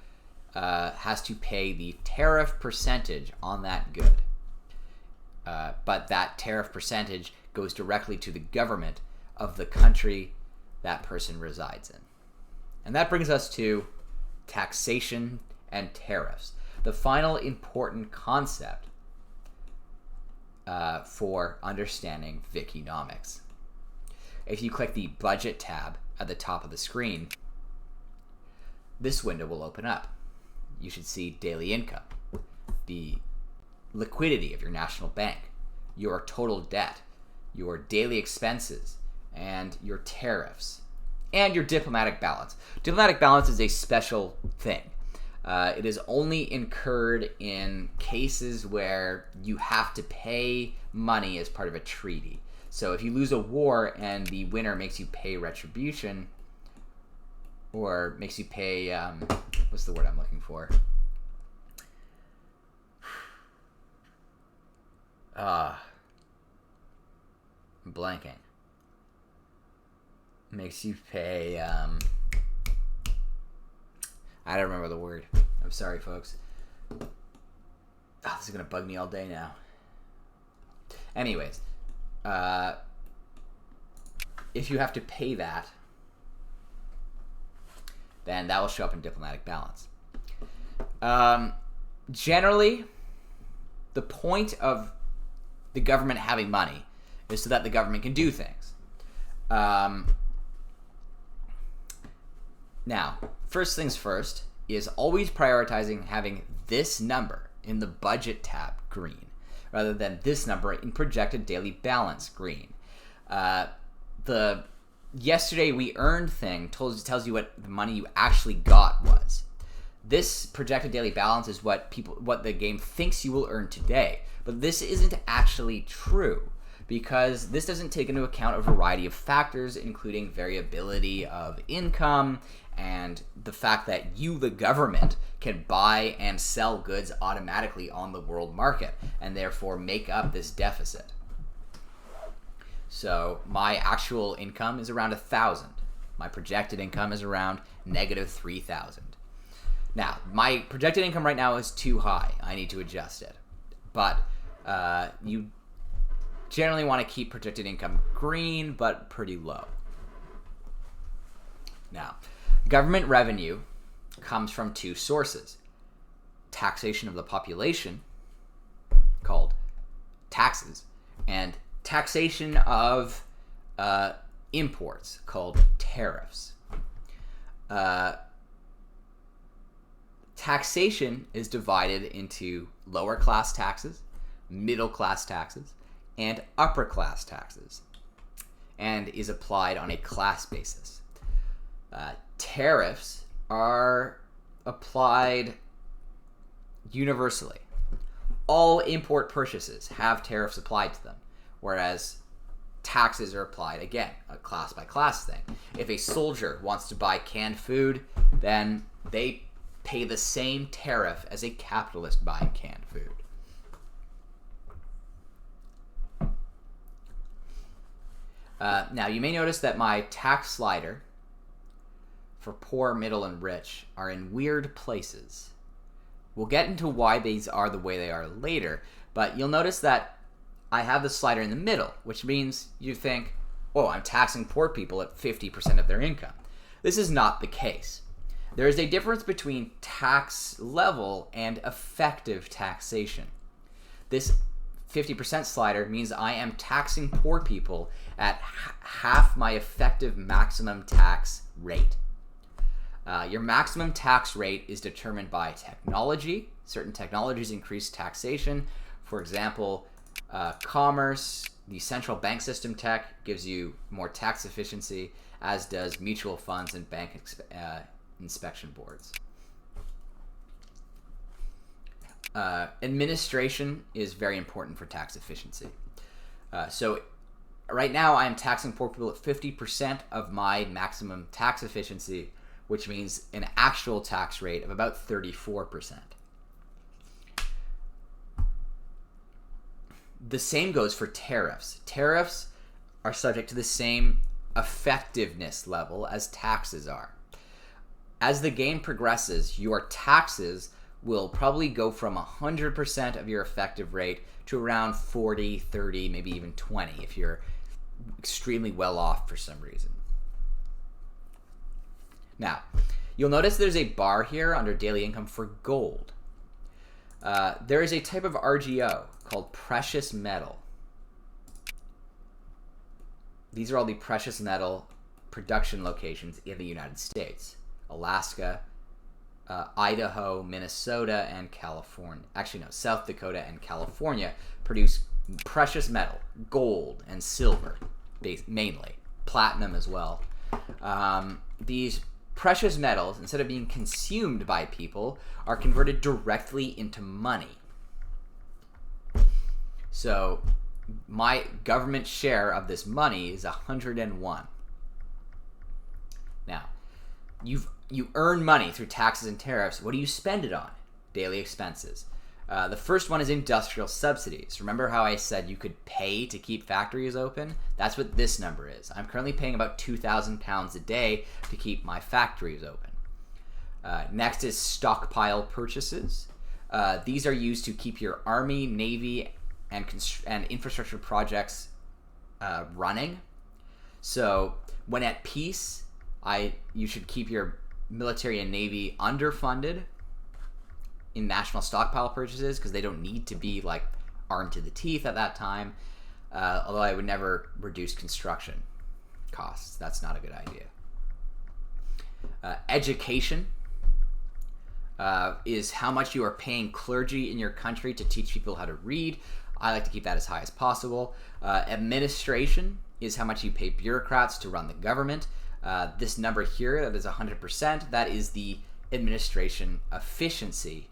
has to pay the tariff percentage on that good. But that tariff percentage goes directly to the government of the country that person resides in. And that brings us to taxation and tariffs. The final important concept for understanding Vickynomics. If you click the budget tab at the top of the screen, this window will open up. You should see daily income, the liquidity of your national bank, your total debt, your daily expenses, and your tariffs, and your diplomatic balance. Diplomatic balance is a special thing. It is only incurred in cases where you have to pay money as part of a treaty. So if you lose a war and the winner makes you pay retribution, or makes you pay, what's the word I'm looking for? I'm blanking. Makes you pay, I don't remember the word. I'm sorry, folks. Oh, this is going to bug me all day now. Anyways, if you have to pay that, then that will show up in diplomatic balance. Generally, the point of the government having money is so that the government can do things. Now, first things first is always prioritizing having this number in the budget tab green rather than this number in projected daily balance green. The yesterday we earned thing tells you what the money you actually got was. This projected daily balance is what the game thinks you will earn today, but this isn't actually true because this doesn't take into account a variety of factors, including variability of income and the fact that you, the government, can buy and sell goods automatically on the world market and therefore make up this deficit. So my actual income is around 1,000. My projected income is around negative 3,000. Now, my projected income right now is too high. I need to adjust it. But you generally want to keep projected income green, but pretty low. Now, government revenue comes from two sources. Taxation of the population, called taxes, and taxation of imports, called tariffs. Taxation is divided into lower class taxes, middle class taxes, and upper class taxes, and is applied on a class basis. Tariffs are applied universally. All import purchases have tariffs applied to them, whereas taxes are applied, again, a class by class thing. If a soldier wants to buy canned food, then they pay the same tariff as a capitalist buying canned food. Now, you may notice that my tax slider for poor, middle, and rich are in weird places. We'll get into why these are the way they are later, but you'll notice that I have the slider in the middle, which means you think, oh, I'm taxing poor people at 50% of their income. This is not the case. There is a difference between tax level and effective taxation. This 50% slider means I am taxing poor people at half my effective maximum tax rate. Your maximum tax rate is determined by technology. Certain technologies increase taxation. For example, commerce, the central bank system tech gives you more tax efficiency, as does mutual funds and bank inspection boards. Administration is very important for tax efficiency. So right now I'm taxing poor people at 50% of my maximum tax efficiency, which means an actual tax rate of about 34%. The same goes for tariffs. Tariffs are subject to the same effectiveness level as taxes are. As the game progresses, your taxes will probably go from 100% of your effective rate to around 40, 30, maybe even 20 if you're extremely well off for some reason. Now, you'll notice there's a bar here under daily income for gold. There is a type of RGO called precious metal. These are all the precious metal production locations in the United States. Alaska, Idaho, Minnesota, and California. Actually, no, South Dakota and California produce precious metal, gold and silver, mainly. Platinum as well. These precious metals, instead of being consumed by people, are converted directly into money. So my government share of this money is 101. Now, you earn money through taxes and tariffs. What do you spend it on? Daily expenses. The first one is industrial subsidies. Remember how I said you could pay to keep factories open? That's what this number is. I'm currently paying about £2,000 a day to keep my factories open. Next is stockpile purchases. These are used to keep your army, navy, and infrastructure projects running. So when at peace, you should keep your military and navy underfunded in national stockpile purchases, because they don't need to be like armed to the teeth at that time. Although I would never reduce construction costs. That's not a good idea. Education is how much you are paying clergy in your country to teach people how to read. I like to keep that as high as possible. Administration is how much you pay bureaucrats to run the government. This number here, that is 100%, that is the administration efficiency.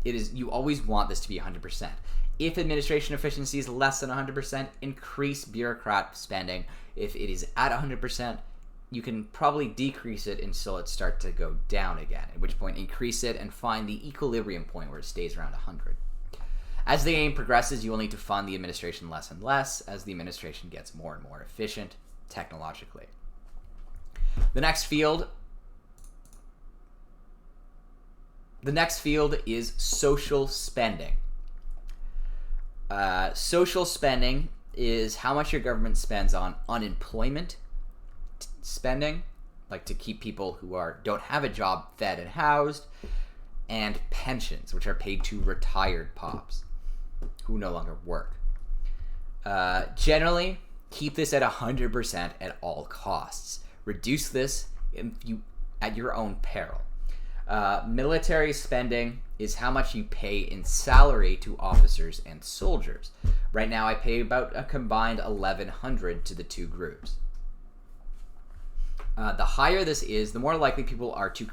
You always want this to be 100%. If administration efficiency is less than 100%, increase bureaucrat spending. If it is at 100%, you can probably decrease it until it starts to go down again, at which point increase it and find the equilibrium point where it stays around 100. As the game progresses, you will need to fund the administration less and less as the administration gets more and more efficient technologically. The next field is social spending. Social spending is how much your government spends on unemployment spending, like to keep people who don't have a job fed and housed, and pensions, which are paid to retired pops who no longer work. Generally, keep this at 100% at all costs. Reduce this at your own peril. Military spending is how much you pay in salary to officers and soldiers. Right now, I pay about a combined $1,100 to the two groups. The higher this is, the more likely people are to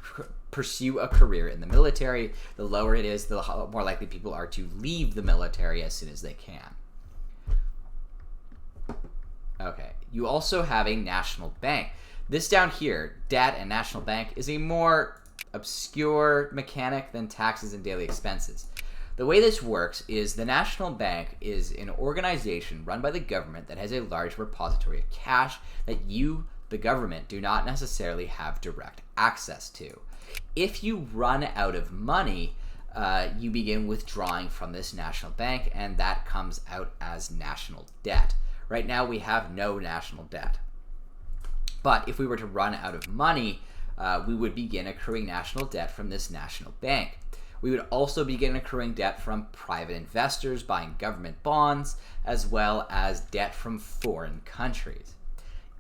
pursue a career in the military. The lower it is, the more likely people are to leave the military as soon as they can. Okay, you also have a national bank. This down here, debt and national bank, is a more obscure mechanic than taxes and daily expenses. The way this works is the national bank is an organization run by the government that has a large repository of cash that you, the government, do not necessarily have direct access to. If you run out of money, you begin withdrawing from this national bank, and that comes out as national debt. Right now, we have no national debt. But if we were to run out of money, we would begin accruing national debt from this national bank. We would also begin accruing debt from private investors buying government bonds, as well as debt from foreign countries.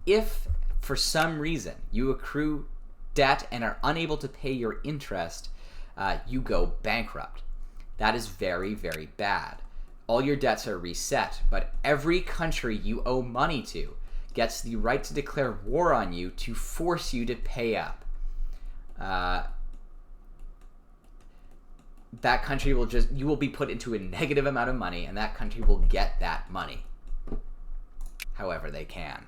If, for some reason, you accrue debt and are unable to pay your interest, you go bankrupt. That is very, very bad. All your debts are reset, but every country you owe money to gets the right to declare war on you to force you to pay up. That country you will be put into a negative amount of money, and that country will get that money however they can.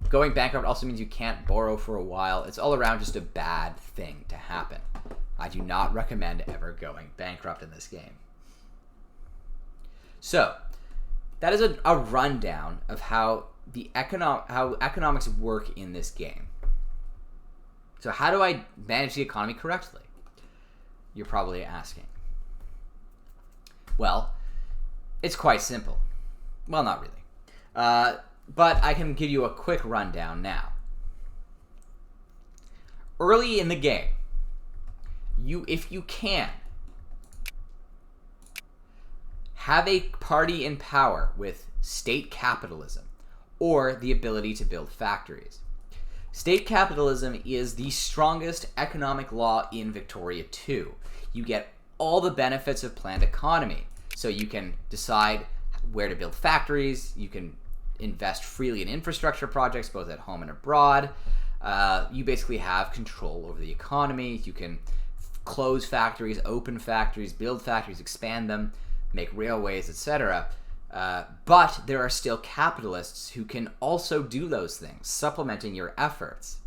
Going bankrupt also means you can't borrow for a while. It's all around just a bad thing to happen. I do not recommend ever going bankrupt in this game. So, that is a rundown of how economics work in this game. So how do I manage the economy correctly? You're probably asking. Well, it's quite simple. Well, not really. But I can give you a quick rundown now. Early in the game, if you can, have a party in power with state capitalism or the ability to build factories. State capitalism is the strongest economic law in Victoria 2. You get all the benefits of planned economy. So you can decide where to build factories, you can invest freely in infrastructure projects, both at home and abroad. You basically have control over the economy. You can close factories, open factories, build factories, expand them, make railways, etc. But there are still capitalists who can also do those things, supplementing your efforts.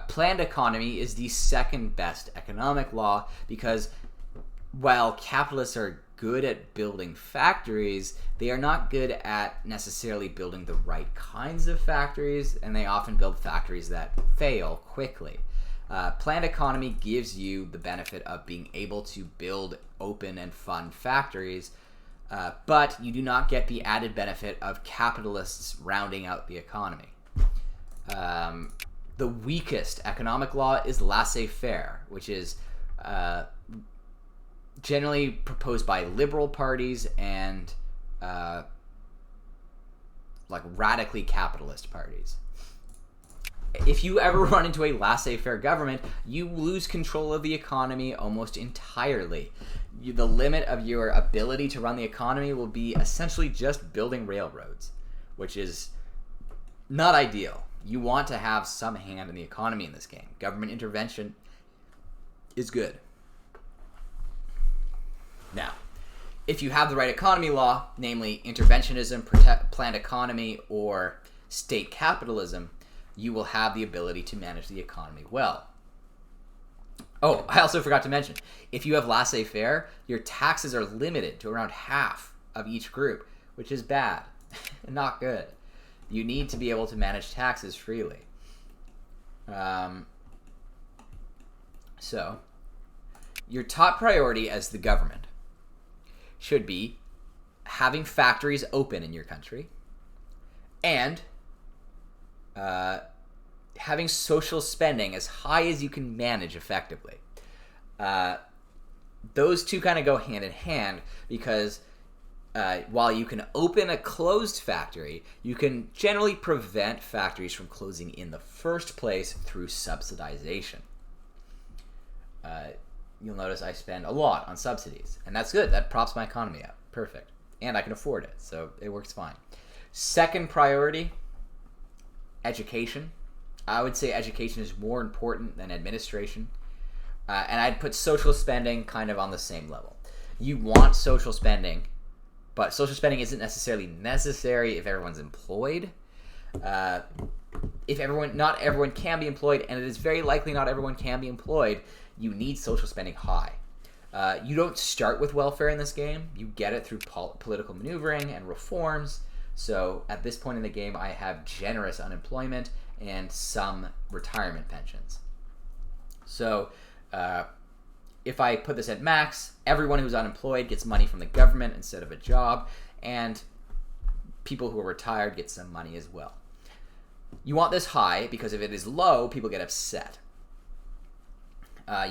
Planned economy is the second best economic law because while capitalists are good at building factories, they are not good at necessarily building the right kinds of factories, and they often build factories that fail quickly. Planned economy gives you the benefit of being able to build open and fun factories, but you do not get the added benefit of capitalists rounding out the economy. The weakest economic law is laissez-faire, which is generally proposed by liberal parties and like radically capitalist parties. If you ever run into a laissez-faire government, you lose control of the economy almost entirely. The limit of your ability to run the economy will be essentially just building railroads, which is not ideal. You want to have some hand in the economy in this game. Government intervention is good. Now, if you have the right economy law, namely interventionism, planned economy, or state capitalism, you will have the ability to manage the economy well. Oh, I also forgot to mention, if you have laissez-faire, your taxes are limited to around half of each group, which is bad and not good. You need to be able to manage taxes freely. So, your top priority as the government should be having factories open in your country and having social spending as high as you can manage effectively. Those two kind of go hand in hand because while you can open a closed factory, you can generally prevent factories from closing in the first place through subsidization. You'll notice I spend a lot on subsidies, and that's good. That props my economy up. Perfect. And I can afford it, so it works fine. Second priority, education. I would say education is more important than administration. And I'd put social spending kind of on the same level. You want social spending, but social spending isn't necessarily necessary if everyone's employed. Not everyone can be employed, and it is very likely not everyone can be employed, you need social spending high. You don't start with welfare in this game. You get it through political maneuvering and reforms. So at this point in the game, I have generous unemployment and some retirement pensions. So if I put this at max, everyone who's unemployed gets money from the government instead of a job, and people who are retired get some money as well. You want this high because if it is low, people get upset.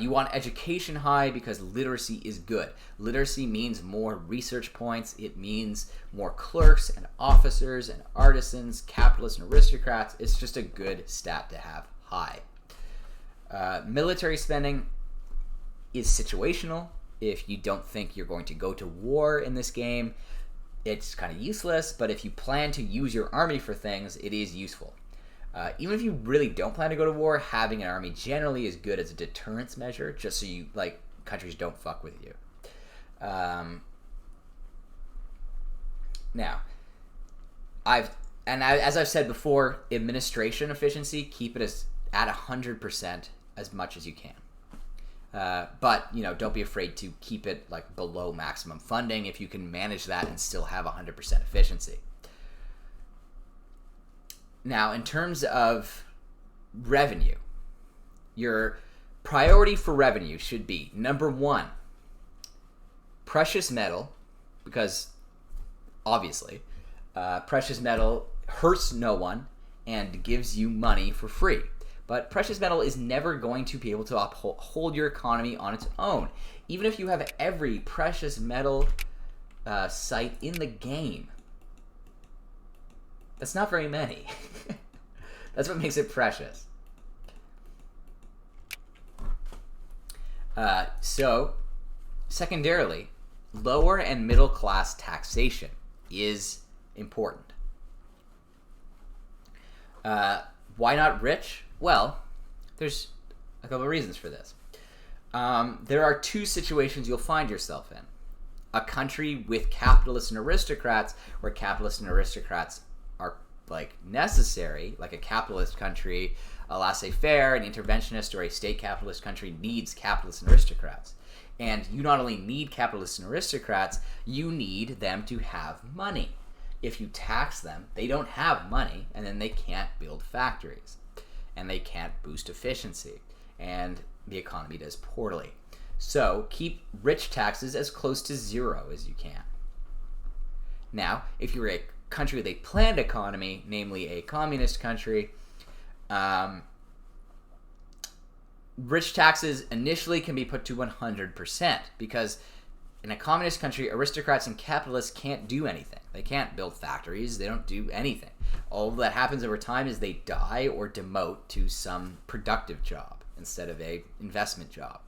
You want education high because literacy is good. Literacy means more research points. It means more clerks and officers and artisans, capitalists and aristocrats. It's just a good stat to have high. Military spending is situational. If you don't think you're going to go to war in this game, it's kind of useless. But if you plan to use your army for things, it is useful. Even if you really don't plan to go to war, having an army generally is good as a deterrence measure, just so countries don't fuck with you. Now, as I've said before, administration efficiency, keep it at 100% as much as you can. But don't be afraid to keep it below maximum funding if you can manage that and still have 100% efficiency. Now, in terms of revenue, your priority for revenue should be, number one, precious metal, because obviously, precious metal hurts no one and gives you money for free. But precious metal is never going to be able to hold your economy on its own. Even if you have every precious metal site in the game, that's not very many. That's what makes it precious. So, secondarily, lower and middle class taxation is important. Why not rich? Well, there's a couple of reasons for this. There are two situations you'll find yourself in. A country with capitalists and aristocrats, where capitalists and aristocrats are like necessary, like a capitalist country, a laissez-faire, an interventionist, or a state capitalist country needs capitalists and aristocrats. And you not only need capitalists and aristocrats, you need them to have money. If you tax them, they don't have money, and then they can't build factories, and they can't boost efficiency, and the economy does poorly. So keep rich taxes as close to zero as you can. Now, if you're a country with a planned economy, namely a communist country, rich taxes initially can be put to 100%, because in a communist country, aristocrats and capitalists can't do anything. They can't build factories. They don't do anything. All that happens over time is they die or demote to some productive job instead of a investment job.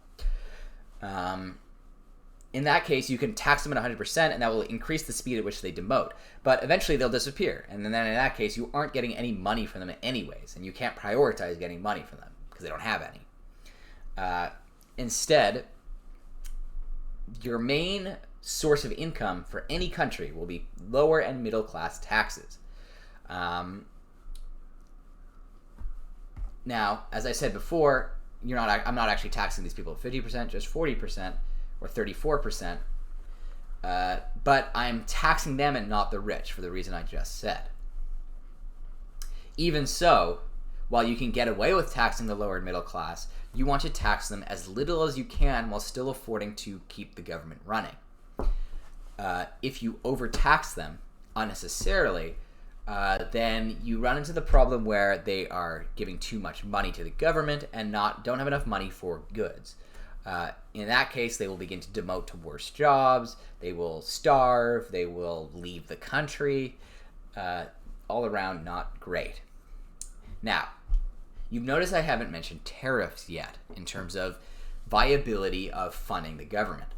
In that case, you can tax them at 100%, and that will increase the speed at which they demote. But eventually, they'll disappear. And then in that case, you aren't getting any money from them anyways, and you can't prioritize getting money from them because they don't have any. Instead, your main source of income for any country will be lower and middle class taxes. Now, as I said before, I'm not actually taxing these people at 50%, just 40% or 34%, but I'm taxing them and not the rich for the reason I just said. Even so, while you can get away with taxing the lower and middle class, you want to tax them as little as you can while still affording to keep the government running. If you overtax them unnecessarily, then you run into the problem where they are giving too much money to the government and don't have enough money for goods. In that case, they will begin to demote to worse jobs, they will starve, they will leave the country, all around not great. Now, you've noticed I haven't mentioned tariffs yet in terms of viability of funding the government.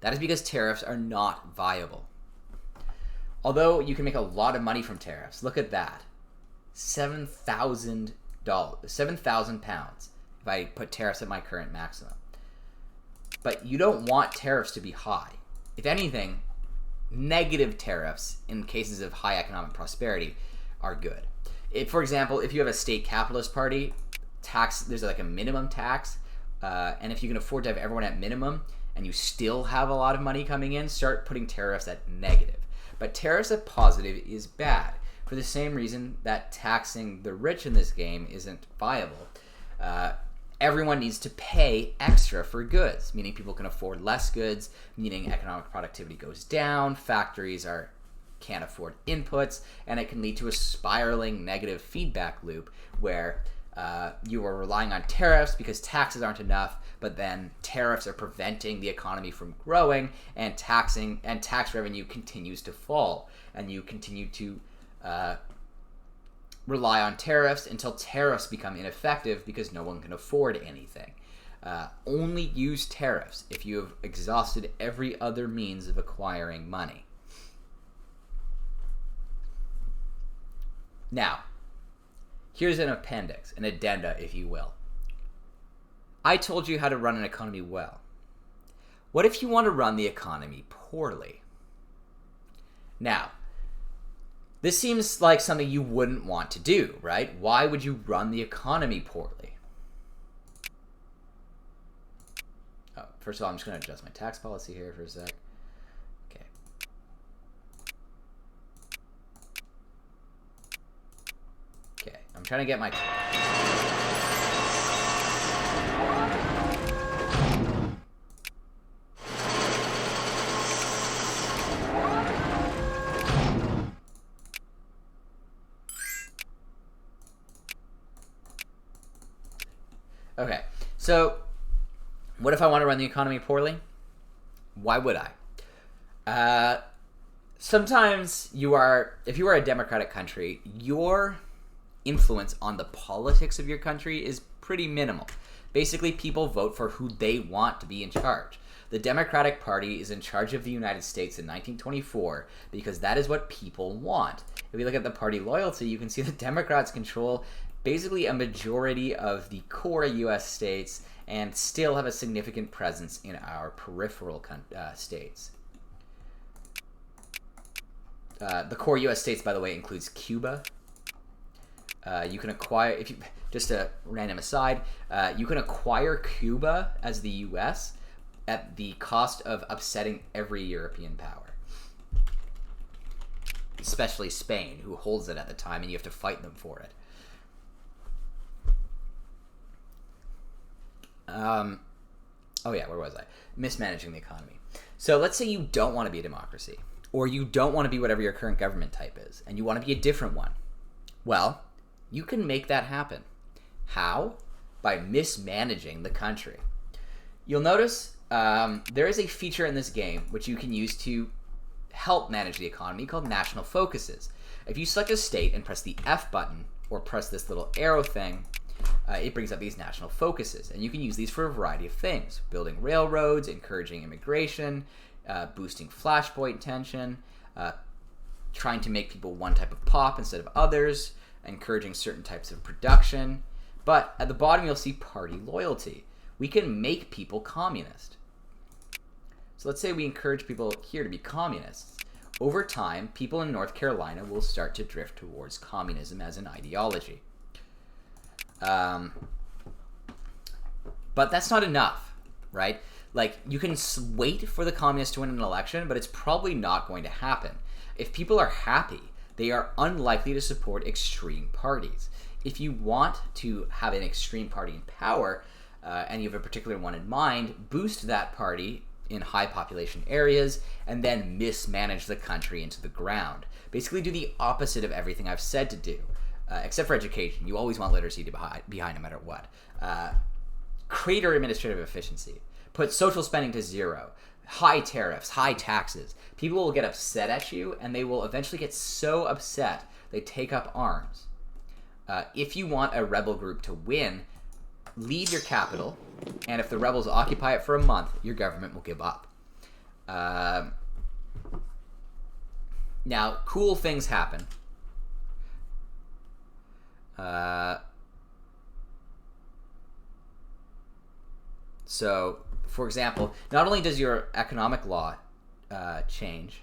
That is because tariffs are not viable. Although you can make a lot of money from tariffs, look at that. £7,000, £7,000 if I put tariffs at my current maximum. But you don't want tariffs to be high. If anything, negative tariffs in cases of high economic prosperity are good. For example, if you have a state capitalist party, there's like a minimum tax, and if you can afford to have everyone at minimum and you still have a lot of money coming in, start putting tariffs at negative. But tariffs at positive is bad for the same reason that taxing the rich in this game isn't viable. Everyone needs to pay extra for goods, meaning people can afford less goods, meaning economic productivity goes down, factories can't afford inputs, and it can lead to a spiraling negative feedback loop where you are relying on tariffs because taxes aren't enough, but then tariffs are preventing the economy from growing, and tax revenue continues to fall, and you continue to rely on tariffs until tariffs become ineffective because no one can afford anything. Only use tariffs if you have exhausted every other means of acquiring money. Now, here's an appendix, an addenda, if you will. I told you how to run an economy well. What if you want to run the economy poorly? Now, this seems like something you wouldn't want to do, right? Why would you run the economy poorly? Oh, first of all, I'm just going to adjust my tax policy here for a sec. Okay. Okay, I'm trying to get my... Okay, so what if I want to run the economy poorly? Why would I? Sometimes if you are a democratic country, your influence on the politics of your country is pretty minimal. Basically, people vote for who they want to be in charge. The Democratic Party is in charge of the United States in 1924 because that is what people want. If we look at the party loyalty, you can see the Democrats control basically a majority of the core U.S. states and still have a significant presence in our peripheral states. The core U.S. states, by the way, includes Cuba. You can acquire, just a random aside, you can acquire Cuba as the U.S. at the cost of upsetting every European power, especially Spain, who holds it at the time, and you have to fight them for it. Oh yeah, where was I? Mismanaging the economy. So let's say you don't want to be a democracy, or you don't want to be whatever your current government type is, and you want to be a different one. Well, you can make that happen. How? By mismanaging the country. You'll notice there is a feature in this game which you can use to help manage the economy called national focuses. If you select a state and press the F button, or press this little arrow thing, it brings up these national focuses, and you can use these for a variety of things: building railroads, encouraging immigration, boosting flashpoint tension, trying to make people one type of pop instead of others, encouraging certain types of production. But at the bottom you'll see party loyalty. We can make people communist. So let's say we encourage people here to be communists. Over time, people in North Carolina will start to drift towards communism as an ideology. But that's not enough, right? Like, you can wait for the communists to win an election, but it's probably not going to happen. If people are happy, they are unlikely to support extreme parties. If you want to have an extreme party in power, and you have a particular one in mind, boost that party in high population areas, and then mismanage the country into the ground. Basically do the opposite of everything I've said to do. Except for education. You always want literacy to behind no matter what. Crater administrative efficiency. Put social spending to zero. High tariffs, high taxes. People will get upset at you, and they will eventually get so upset they take up arms. If you want a rebel group to win, leave your capital, and if the rebels occupy it for a month, your government will give up. Now, cool things happen. So, for example, not only does your economic law change,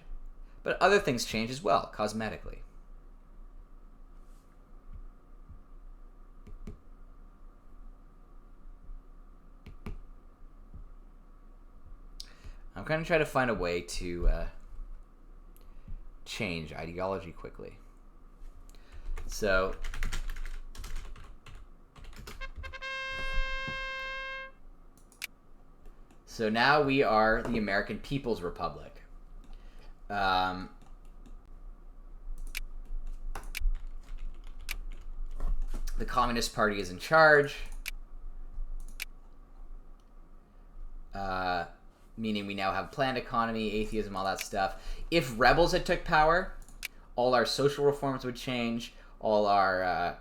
but other things change as well, cosmetically. I'm going to try to find a way to change ideology quickly. So now we are the American People's Republic. The Communist Party is in charge, meaning we now have planned economy, atheism, all that stuff. If rebels had took power, all our social reforms would change, all our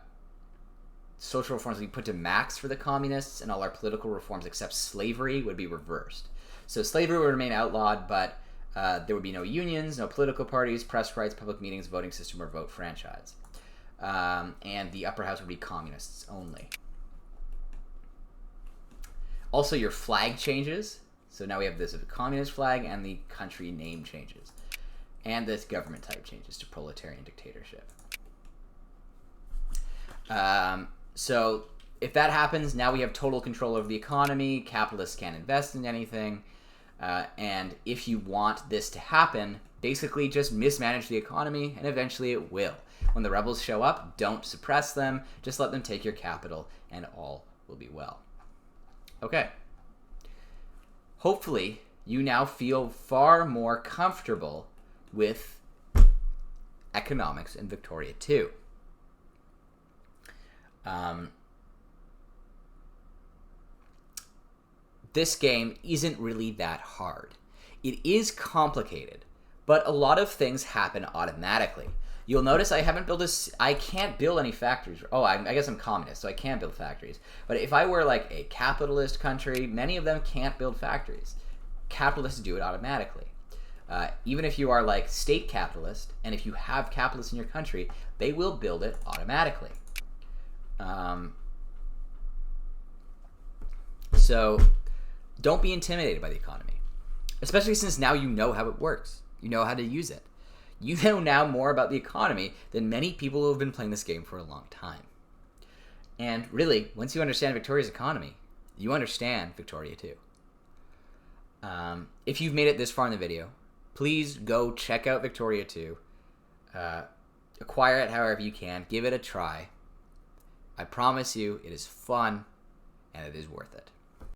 social reforms would be put to max for the communists, and all our political reforms except slavery would be reversed. So slavery would remain outlawed, but there would be no unions, no political parties, press rights, public meetings, voting system, or vote franchise. And the upper house would be communists only. Also, your flag changes. So now we have this communist flag, and the country name changes. And this government type changes to proletarian dictatorship. So if that happens, now we have total control over the economy. Capitalists can't invest in anything. And if you want this to happen, basically just mismanage the economy, and eventually it will. When the rebels show up, don't suppress them. Just let them take your capital, and all will be well. Okay. Hopefully, you now feel far more comfortable with economics in Victoria 2. This game isn't really that hard. It is complicated, but a lot of things happen automatically. You'll notice I can't build any factories. Oh, I guess I'm communist, so I can't build factories. But if I were like a capitalist country, many of them can't build factories. capitalists do it automatically. Even if you are like state capitalist, and if you have capitalists in your country, they will build it automatically. So don't be intimidated by the economy, especially since now you know how it works. You know how to use it. You know now more about the economy than many people who have been playing this game for a long time. And really, once you understand Victoria's economy, you understand Victoria too. If you've made it this far in the video, please go check out Victoria 2. Acquire it however you can. Give it a try. I promise you it is fun and it is worth it.